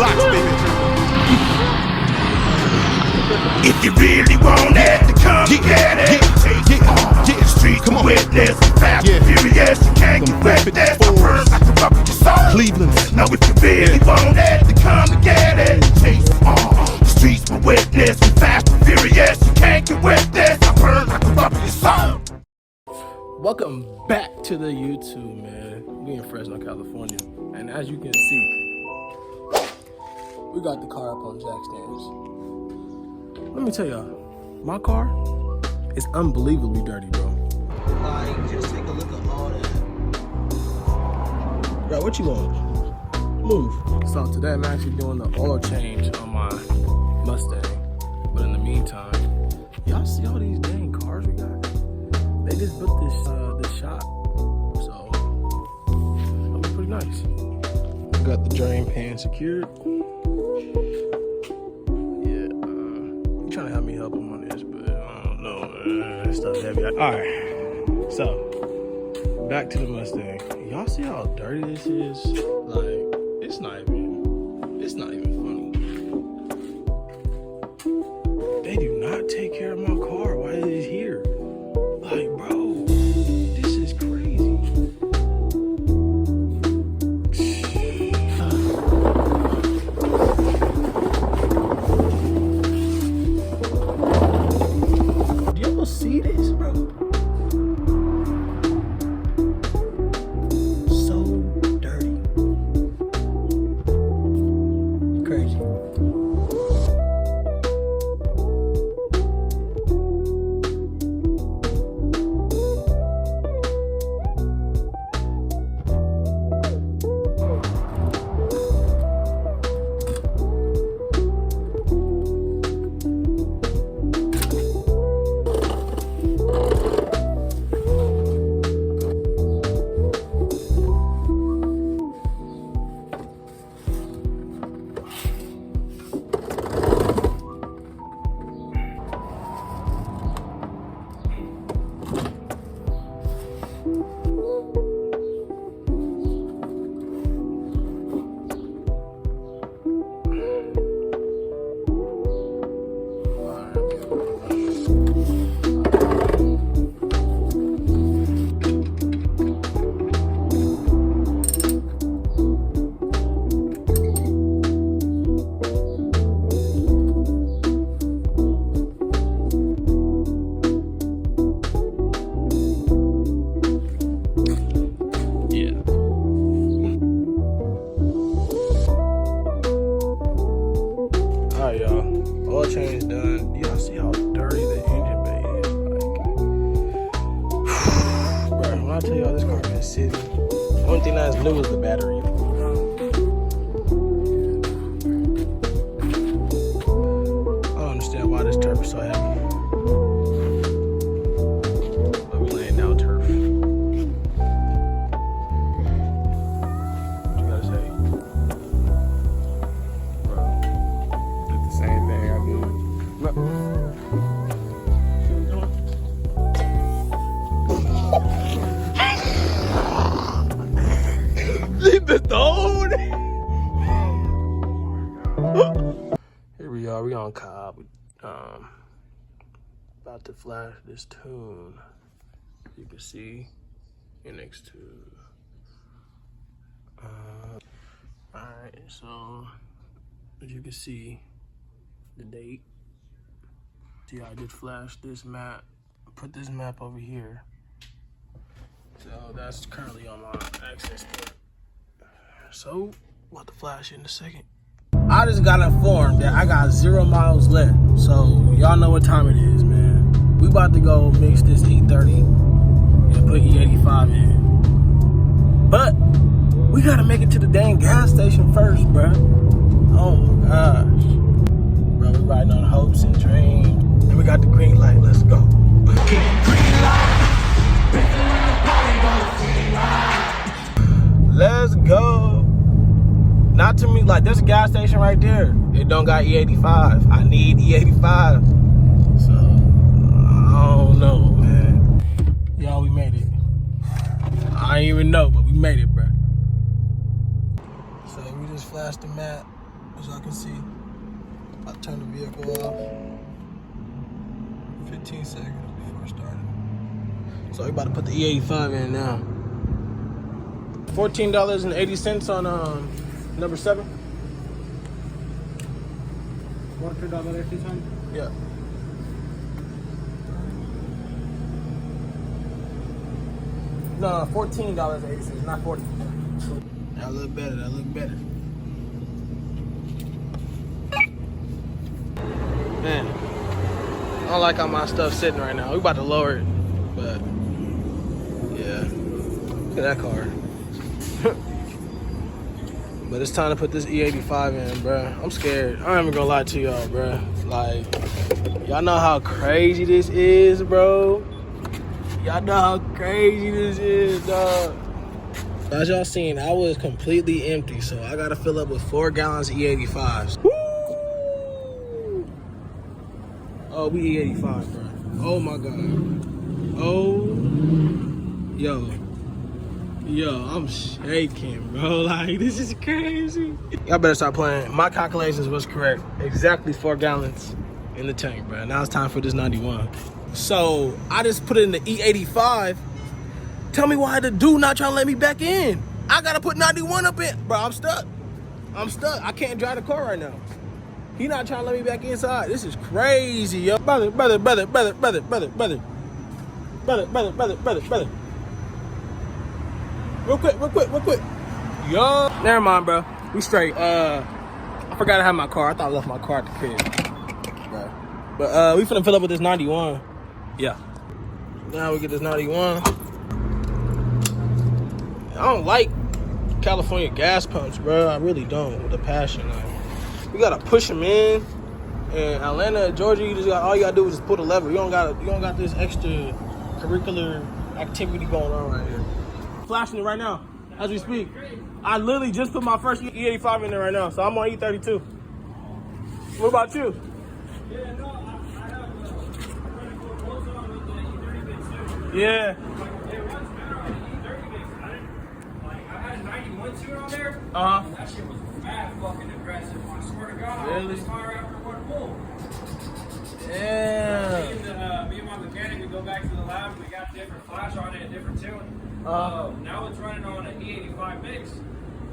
blocks, baby. If you really want it, to come get it. The streets come on, witness, fast and furious. You can't get with this. I burn like a rubber, your soul. Cleveland. Now if you really want it, to come and get it. The streets will witness, fast and furious. You can't get with this. I burn like a rubber, your soul. Welcome back to the YouTube, man. We in Fresno, California, and as you can see, we got the car up on jack stands. Let me tell y'all, my car is unbelievably dirty, bro. Like, just take a look at all that. Bro, what you want? Move. So today I'm actually doing the oil change on my Mustang. But in the meantime, y'all see all these dang cars we got? They just built this shop. So it'll be pretty nice. Got the drain pan secured. Trying to help me help him on this, but I don't know. This stuff's heavy. Alright, so back to the Mustang. Y'all see how dirty this is? Like, it's not even funny. They do not take care of my car while it is here. Like, bro, this is crazy. See this, bro? So dirty. Crazy. Alright, y'all. Oil change done. Y'all see how dirty the engine bay is? Like, bro, when I tell y'all this car been sitting, the only thing that's new is the battery. I don't understand why this turf is so heavy. But we laying down turf. What you gotta say? Same thing I did. Leave the stone. Here we are. We on Cobb. About to flash this tune. You can see it next to. All right. So as you can see, the date. See, I just flashed this map. Put this map over here. So that's currently on my access point. So, about to flash in a second. I just got informed that I got 0 miles left. So, y'all know what time it is, man. We about to go mix this E30 and put E85 in. But, we gotta make it to the dang gas station first, bruh. Oh my gosh. Bro, we riding on hopes and dreams. And we got the green light. Let's go. Let's go. Not to me, like, there's a gas station right there. It don't got E85. I need E85. So, I don't know, man. Y'all, we made it. I ain't even know, but we made it, bro. So we just flashed the map. As y'all can see, I turned the vehicle off 15 seconds before it started. So we about to put the E85 in now. $14.80 on number 7. $14.80? Yeah. No, $14.80, not 40. That look better, that look better. Man, I don't like how my stuff's sitting right now. We about to lower it, but yeah. Look at that car. But it's time to put this E85 in, bruh. I'm scared. I ain't even gonna lie to y'all, bruh. Like, y'all know how crazy this is, bro. Y'all know how crazy this is, dog. As y'all seen, I was completely empty, so I gotta fill up with 4 gallons of E85s. Woo! Oh, we E85, bro. Oh my God. Oh, yo, I'm shaking, bro. Like, this is crazy. Y'all better start playing. My calculations was correct. Exactly 4 gallons in the tank, bro. Now it's time for this 91. So I just put it in the E85. Tell me why the dude not trying to let me back in. I gotta put 91 up in. Bro, I'm stuck. I'm stuck. I can't drive the car right now. He not trying to let me back inside. This is crazy, yo. Brother. Real quick. Yo. Never mind, bro. We straight. I forgot I had my car. I thought I left my car at the crib. Bro. But we finna fill up with this 91. Yeah. Now we get this 91. I don't like California gas pumps, bro. I really don't, with a passion. Like, you gotta push them in. In Atlanta, Georgia, all you gotta do is just pull the lever. You don't got this extra curricular activity going on right here. Flashing it right now as we speak. I literally just put my first E85 in there right now, so I'm on E32. What about you? Yeah, no, I have Yeah. I had 91 tune on there. Uh-huh. That shit was mad fucking aggressive. I swear to God, I Really? this car after one pull. Yeah. Me and my mechanic, we go back to the lab. We got different flash on it, a different tune. Now it's running on an E85 mix,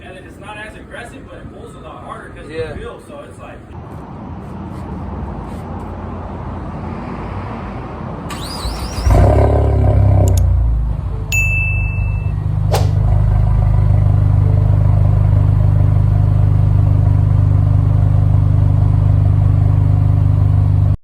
and it's not as aggressive, but it pulls a lot harder because of the wheel. So it's like.